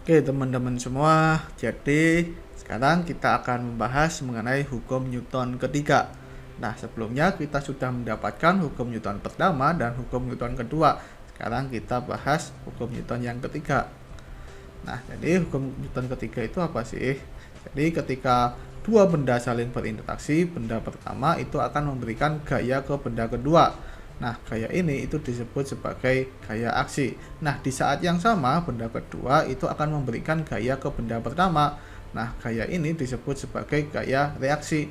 Oke teman-teman semua, jadi sekarang kita akan membahas mengenai hukum Newton ketiga. Nah, sebelumnya kita sudah mendapatkan hukum Newton pertama dan hukum Newton kedua. Sekarang kita bahas hukum Newton yang ketiga. Nah, jadi hukum Newton ketiga itu apa sih? Jadi ketika dua benda saling berinteraksi, benda pertama itu akan memberikan gaya ke benda kedua. Nah, gaya ini itu disebut sebagai gaya aksi. Nah, di saat yang sama, benda kedua itu akan memberikan gaya ke benda pertama. Nah, gaya ini disebut sebagai gaya reaksi.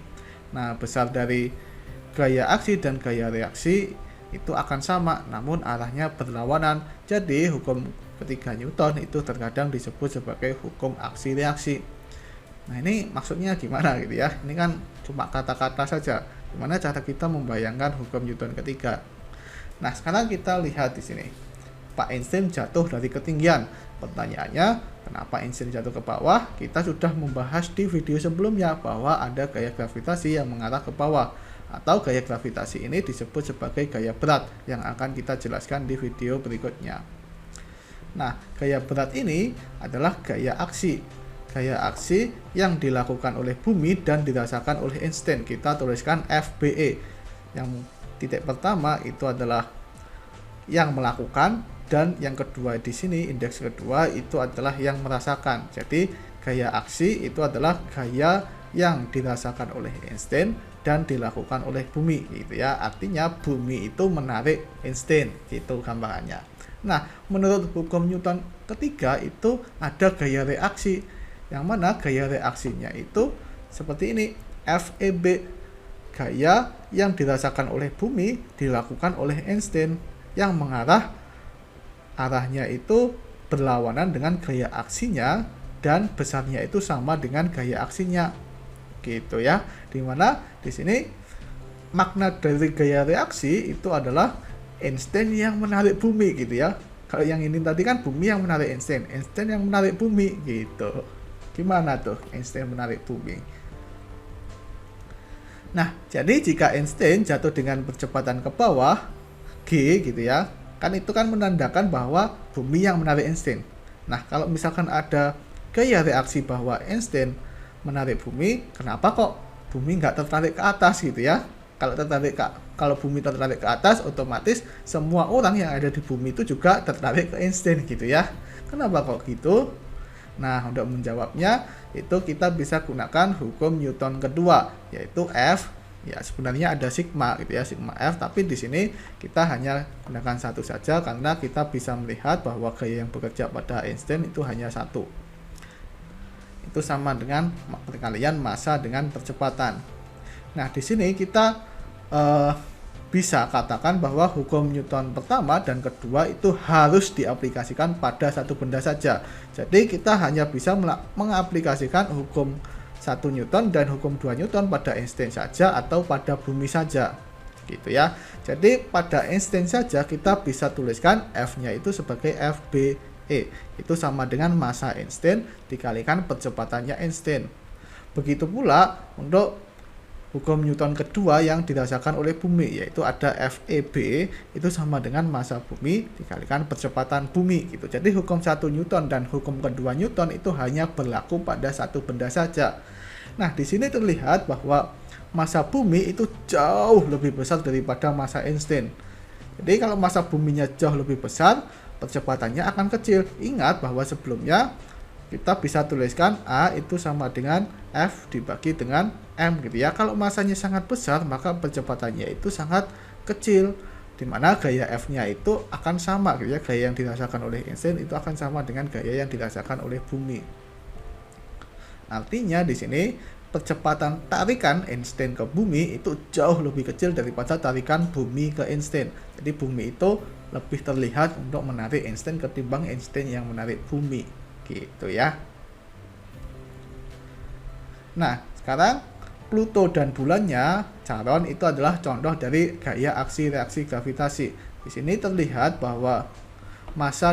Nah, besar dari gaya aksi dan gaya reaksi itu akan sama, namun arahnya berlawanan. Jadi, hukum ketiga Newton itu terkadang disebut sebagai hukum aksi reaksi. Nah, ini maksudnya gimana gitu ya? Ini kan cuma kata-kata saja. Gimana cara kita membayangkan hukum Newton ketiga? Nah, sekarang kita lihat di sini. Pak Einstein jatuh dari ketinggian. Pertanyaannya, kenapa Einstein jatuh ke bawah? Kita sudah membahas di video sebelumnya bahwa ada gaya gravitasi yang mengarah ke bawah. Atau gaya gravitasi ini disebut sebagai gaya berat yang akan kita jelaskan di video berikutnya. Nah, gaya berat ini adalah gaya aksi. Gaya aksi yang dilakukan oleh bumi dan dirasakan oleh Einstein. Kita tuliskan FBE. Yang titik pertama itu adalah yang melakukan, dan yang kedua di sini indeks kedua itu adalah yang merasakan. Jadi gaya aksi itu adalah gaya yang dirasakan oleh Einstein dan dilakukan oleh bumi gitu ya. Artinya bumi itu menarik Einstein, gitu gambarannya. Nah, menurut hukum Newton ketiga itu ada gaya reaksi, yang mana gaya reaksinya itu seperti ini, FEB. Gaya yang dirasakan oleh bumi dilakukan oleh Einstein, yang arahnya itu berlawanan dengan gaya aksinya dan besarnya itu sama dengan gaya aksinya. Gitu ya. Dimana di sini makna dari gaya reaksi itu adalah Einstein yang menarik bumi gitu ya. Kalau yang ini tadi kan bumi yang menarik Einstein, Einstein yang menarik bumi gitu. Gimana tuh Einstein menarik bumi? Nah, jadi jika Einstein jatuh dengan percepatan ke bawah, G gitu ya, kan itu kan menandakan bahwa bumi yang menarik Einstein. Nah, kalau misalkan ada gaya reaksi bahwa Einstein menarik bumi, kenapa kok bumi nggak tertarik ke atas gitu ya? Kalau bumi tertarik ke atas, otomatis semua orang yang ada di bumi itu juga tertarik ke Einstein gitu ya. Kenapa kok gitu? Nah, untuk menjawabnya itu kita bisa gunakan hukum Newton kedua, yaitu F. Ya, sebenarnya ada sigma gitu ya, sigma F, tapi di sini kita hanya gunakan satu saja karena kita bisa melihat bahwa gaya yang bekerja pada Einstein itu hanya satu. Itu sama dengan perkalian massa dengan percepatan. Nah, di sini kita bisa katakan bahwa hukum Newton pertama dan kedua itu harus diaplikasikan pada satu benda saja. Jadi kita hanya bisa mengaplikasikan hukum 1 Newton dan hukum 2 Newton pada Einstein saja atau pada bumi saja. Gitu ya. Jadi pada Einstein saja kita bisa tuliskan F-nya itu sebagai FBE. Itu sama dengan massa Einstein dikalikan percepatannya Einstein. Begitu pula untuk hukum Newton kedua yang dirasakan oleh bumi, yaitu ada FEB, itu sama dengan massa bumi dikalikan percepatan bumi gitu. Jadi hukum 1 Newton dan hukum kedua Newton itu hanya berlaku pada satu benda saja. Nah, di sini terlihat bahwa massa bumi itu jauh lebih besar daripada massa Einstein. Jadi kalau massa buminya jauh lebih besar, percepatannya akan kecil. Ingat bahwa sebelumnya kita bisa tuliskan A itu sama dengan F dibagi dengan M gitu ya. Kalau masanya sangat besar, maka percepatannya itu sangat kecil, dimana gaya F-nya itu akan sama gitu ya. Gaya yang dirasakan oleh Einstein itu akan sama dengan gaya yang dirasakan oleh bumi. Artinya di sini percepatan tarikan Einstein ke bumi itu jauh lebih kecil daripada tarikan bumi ke Einstein. Jadi bumi itu lebih terlihat untuk menarik Einstein ketimbang Einstein yang menarik bumi. Gitu ya. Nah, sekarang Pluto dan bulannya, Charon, itu adalah contoh dari gaya aksi reaksi gravitasi. Di sini terlihat bahwa massa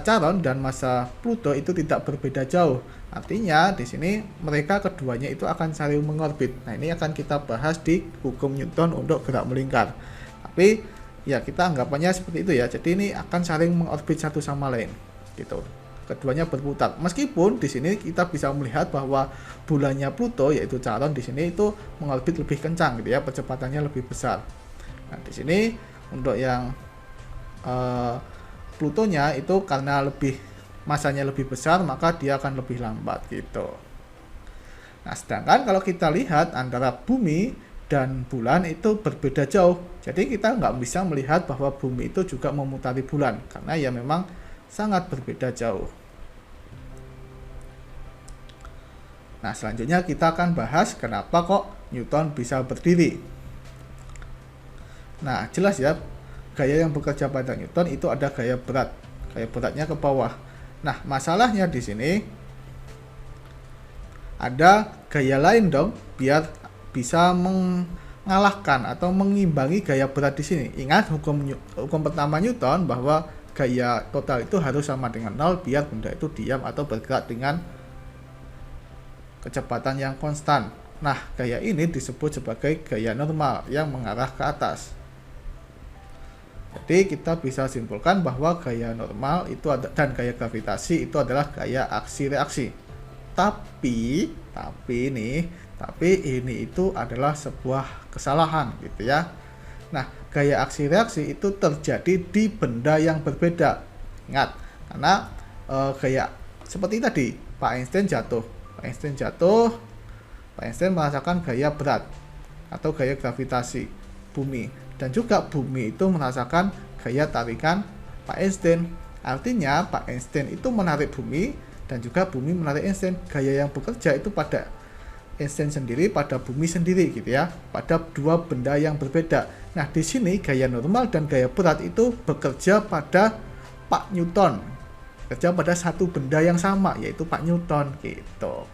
Charon dan massa Pluto itu tidak berbeda jauh. Artinya di sini mereka keduanya itu akan saling mengorbit. Nah, ini akan kita bahas di hukum Newton untuk gerak melingkar. Tapi ya kita anggapannya seperti itu ya. Jadi ini akan saling mengorbit satu sama lain gitu. keduanya berputar. Meskipun di sini kita bisa melihat bahwa bulannya Pluto yaitu Charon di sini itu mengorbit lebih kencang gitu ya, percepatannya lebih besar. Nah, di sini untuk yang Plutonya itu karena masanya lebih besar, maka dia akan lebih lambat gitu. Nah, sedangkan kalau kita lihat antara bumi dan bulan itu berbeda jauh. Jadi kita nggak bisa melihat bahwa bumi itu juga memutari bulan, karena ya memang sangat berbeda jauh. Nah, selanjutnya kita akan bahas kenapa kok Newton bisa berdiri. Nah, jelas ya, gaya yang bekerja pada Newton itu ada gaya berat. Gaya beratnya ke bawah. Nah, masalahnya di sini ada gaya lain dong, biar bisa mengalahkan atau mengimbangi gaya berat di sini. Ingat hukum pertama Newton bahwa gaya total itu harus sama dengan 0 biar benda itu diam atau bergerak dengan kecepatan yang konstan. Nah, gaya ini disebut sebagai gaya normal yang mengarah ke atas. Jadi kita bisa simpulkan bahwa gaya normal itu dan gaya gravitasi itu adalah gaya aksi reaksi. Tapi ini itu adalah sebuah kesalahan gitu ya. Nah, gaya aksi reaksi itu terjadi di benda yang berbeda. Ingat, karena gaya seperti tadi, Pak Einstein jatuh, Pak Einstein merasakan gaya berat atau gaya gravitasi bumi, dan juga bumi itu merasakan gaya tarikan Pak Einstein. Artinya Pak Einstein itu menarik bumi dan juga bumi menarik Einstein. Gaya yang bekerja itu pada Einstein sendiri, pada bumi sendiri gitu ya, pada dua benda yang berbeda. Nah, di sini gaya normal dan gaya berat itu bekerja pada Pak Newton, bekerja pada satu benda yang sama yaitu Pak Newton gitu.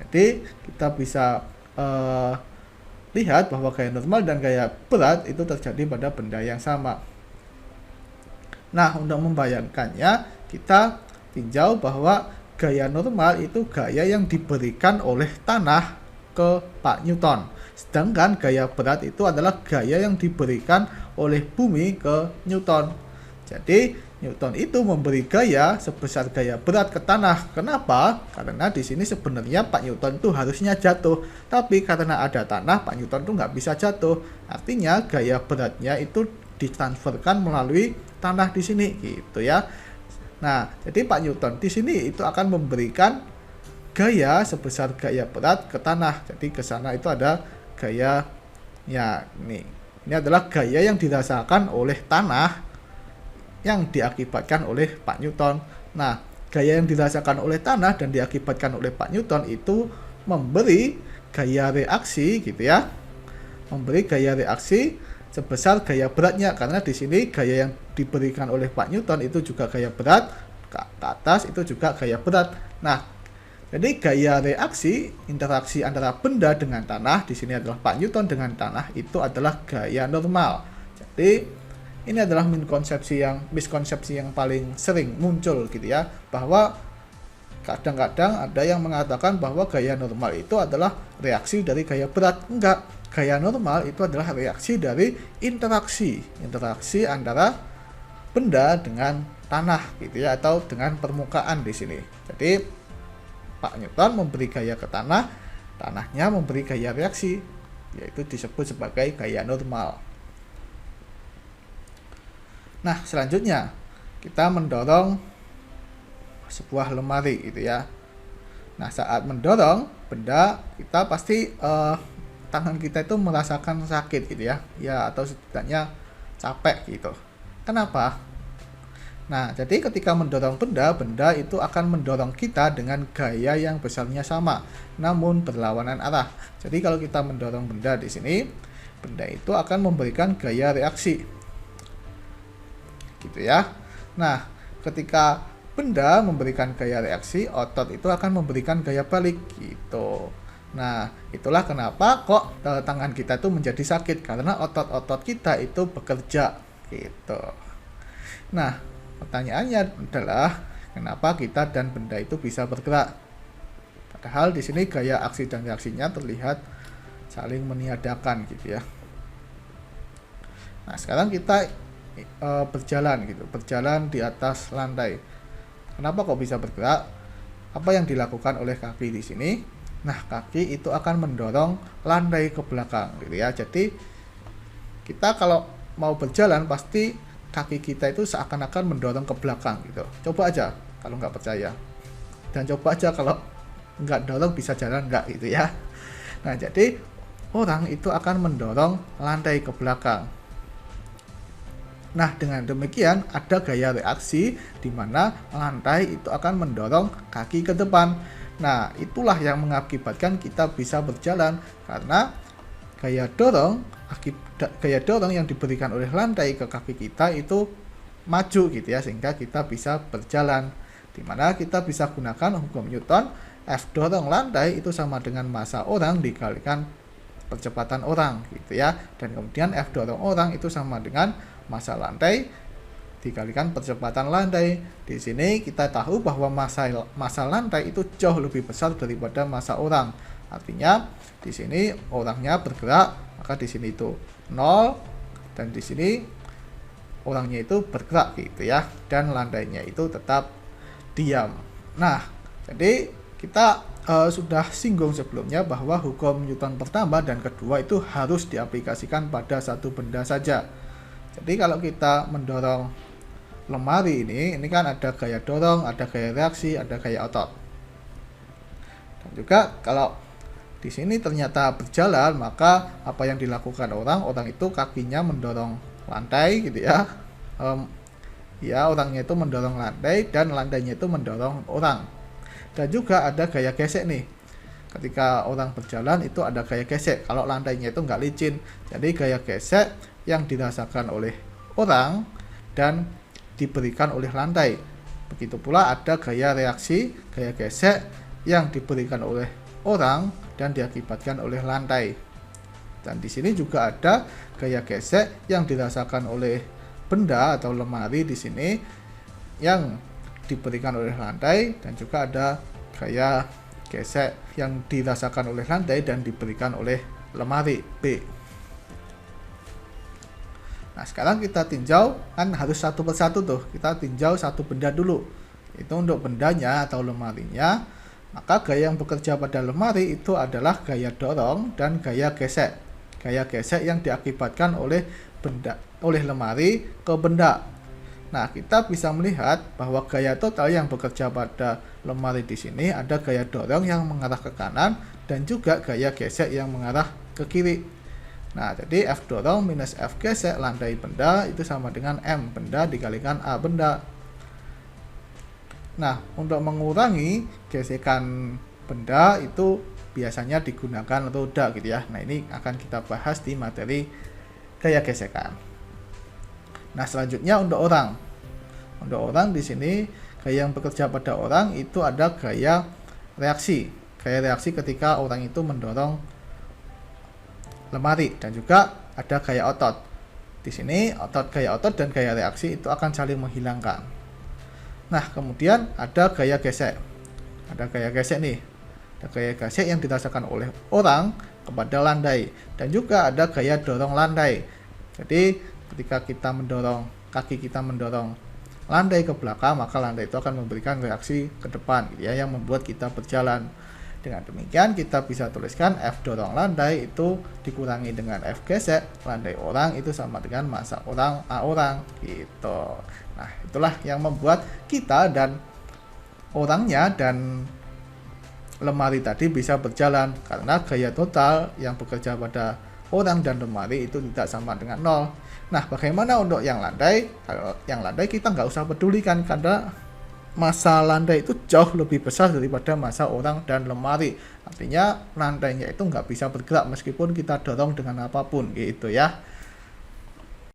Jadi kita bisa lihat bahwa gaya normal dan gaya berat itu terjadi pada benda yang sama. Nah, untuk membayangkannya, kita tinjau bahwa gaya normal itu gaya yang diberikan oleh tanah ke Pak Newton. Sedangkan gaya berat itu adalah gaya yang diberikan oleh bumi ke Newton. Jadi, Newton itu memberi gaya sebesar gaya berat ke tanah. Kenapa? Karena di sini sebenarnya Pak Newton itu harusnya jatuh. Tapi karena ada tanah, Pak Newton itu nggak bisa jatuh. Artinya gaya beratnya itu ditransferkan melalui tanah di sini, gitu ya. Nah, jadi Pak Newton di sini itu akan memberikan gaya sebesar gaya berat ke tanah. Jadi ke sana itu ada gaya, ya ini adalah gaya yang dirasakan oleh tanah yang diakibatkan oleh Pak Newton. Nah, gaya yang dirasakan oleh tanah dan diakibatkan oleh Pak Newton itu memberi gaya reaksi gitu ya. Memberi gaya reaksi sebesar gaya beratnya, karena di sini gaya yang diberikan oleh Pak Newton itu juga gaya berat, ke atas itu juga gaya berat. Nah, jadi gaya reaksi interaksi antara benda dengan tanah di sini adalah Pak Newton dengan tanah itu adalah gaya normal. Jadi ini adalah miskonsepsi yang paling sering muncul gitu ya, bahwa kadang-kadang ada yang mengatakan bahwa gaya normal itu adalah reaksi dari gaya berat. Enggak, gaya normal itu adalah reaksi dari interaksi antara benda dengan tanah gitu ya, atau dengan permukaan di sini. Jadi Pak Newton memberi gaya ke tanah, tanahnya memberi gaya reaksi, yaitu disebut sebagai gaya normal. Nah, selanjutnya kita mendorong sebuah lemari gitu ya. Nah, saat mendorong benda, kita pasti tangan kita itu merasakan sakit gitu ya. Ya, atau setidaknya capek gitu. Kenapa? Nah, jadi ketika mendorong benda itu akan mendorong kita dengan gaya yang besarnya sama, namun berlawanan arah. Jadi kalau kita mendorong benda di sini, benda itu akan memberikan gaya reaksi. Gitu ya. Nah, ketika benda memberikan gaya reaksi, otot itu akan memberikan gaya balik gitu. Nah, itulah kenapa kok tangan kita itu menjadi sakit, karena otot-otot kita itu bekerja gitu. Nah, pertanyaannya adalah kenapa kita dan benda itu bisa bergerak? Padahal di sini gaya aksi dan reaksinya terlihat saling meniadakan gitu ya. Nah, sekarang kita berjalan gitu, berjalan di atas lantai. Kenapa kok bisa bergerak? Apa yang dilakukan oleh kaki di sini? Nah, kaki itu akan mendorong lantai ke belakang gitu ya. Jadi kita kalau mau berjalan pasti kaki kita itu seakan-akan mendorong ke belakang gitu. Coba aja kalau nggak percaya. Dan coba aja kalau nggak dorong bisa jalan nggak gitu ya. Nah, jadi orang itu akan mendorong lantai ke belakang. Nah, dengan demikian ada gaya reaksi di mana lantai itu akan mendorong kaki ke depan. Nah, itulah yang mengakibatkan kita bisa berjalan karena gaya dorong yang diberikan oleh lantai ke kaki kita itu maju gitu ya, sehingga kita bisa berjalan. Di mana kita bisa gunakan hukum Newton, F dorong lantai itu sama dengan massa orang dikalikan percepatan orang gitu ya. Dan kemudian F dorong orang itu sama dengan massa lantai dikalikan percepatan lantai. Di sini kita tahu bahwa massa lantai itu jauh lebih besar daripada massa orang. Artinya di sini orangnya bergerak, maka di sini itu 0 dan di sini orangnya itu bergerak gitu ya, dan lantainya itu tetap diam. Nah, jadi kita sudah singgung sebelumnya bahwa hukum Newton pertama dan kedua itu harus diaplikasikan pada satu benda saja. Jadi kalau kita mendorong lemari ini kan ada gaya dorong, ada gaya reaksi, ada gaya otot. Dan juga kalau di sini ternyata berjalan, maka apa yang dilakukan orang itu kakinya mendorong lantai gitu ya. Orangnya itu mendorong lantai dan lantainya itu mendorong orang. Dan juga ada gaya gesek nih. Ketika orang berjalan itu ada gaya gesek. Kalau lantainya itu nggak licin, jadi gaya gesek yang dirasakan oleh orang dan diberikan oleh lantai. Begitu pula ada gaya reaksi, gaya gesek yang diberikan oleh orang dan diakibatkan oleh lantai. Dan di sini juga ada gaya gesek yang dirasakan oleh benda atau lemari di sini yang diberikan oleh lantai, dan juga ada gaya gesek yang dirasakan oleh lantai dan diberikan oleh lemari B. Nah, sekarang kita tinjau, kan harus satu persatu tuh. Kita tinjau satu benda dulu. Itu untuk bendanya atau lemarinya. Maka gaya yang bekerja pada lemari itu adalah gaya dorong dan gaya gesek. Gaya gesek yang diakibatkan oleh lemari ke benda. Nah, kita bisa melihat bahwa gaya total yang bekerja pada lemari di sini ada gaya dorong yang mengarah ke kanan dan juga gaya gesek yang mengarah ke kiri. Nah, jadi F dorong minus F gesek lantai benda itu sama dengan M benda dikalikan A benda. Nah, untuk mengurangi gesekan benda itu biasanya digunakan roda gitu ya. Nah, ini akan kita bahas di materi gaya gesekan. Nah, selanjutnya untuk orang. Untuk orang di sini gaya yang bekerja pada orang itu ada gaya reaksi. Gaya reaksi ketika orang itu mendorong lemari, dan juga ada gaya otot. Di sini gaya otot dan gaya reaksi itu akan saling menghilangkan. Nah, kemudian ada gaya gesek. Ada gaya gesek nih. Ada gaya gesek yang dirasakan oleh orang kepada lantai, dan juga ada gaya dorong lantai. Jadi, ketika kita mendorong kaki kita mendorong lantai ke belakang, maka lantai itu akan memberikan reaksi ke depan gitu ya, yang membuat kita berjalan. Dengan demikian kita bisa tuliskan F dorong lantai itu dikurangi dengan F gesek lantai orang itu sama dengan massa orang A orang gitu. Nah, itulah yang membuat kita dan orangnya dan lemari tadi bisa berjalan, karena gaya total yang bekerja pada orang dan lemari itu tidak sama dengan 0. Nah, bagaimana untuk yang lantai? Kalau yang lantai kita nggak usah pedulikan, karena massa lantai itu jauh lebih besar daripada massa orang dan lemari. Artinya lantainya itu nggak bisa bergerak meskipun kita dorong dengan apapun gitu ya.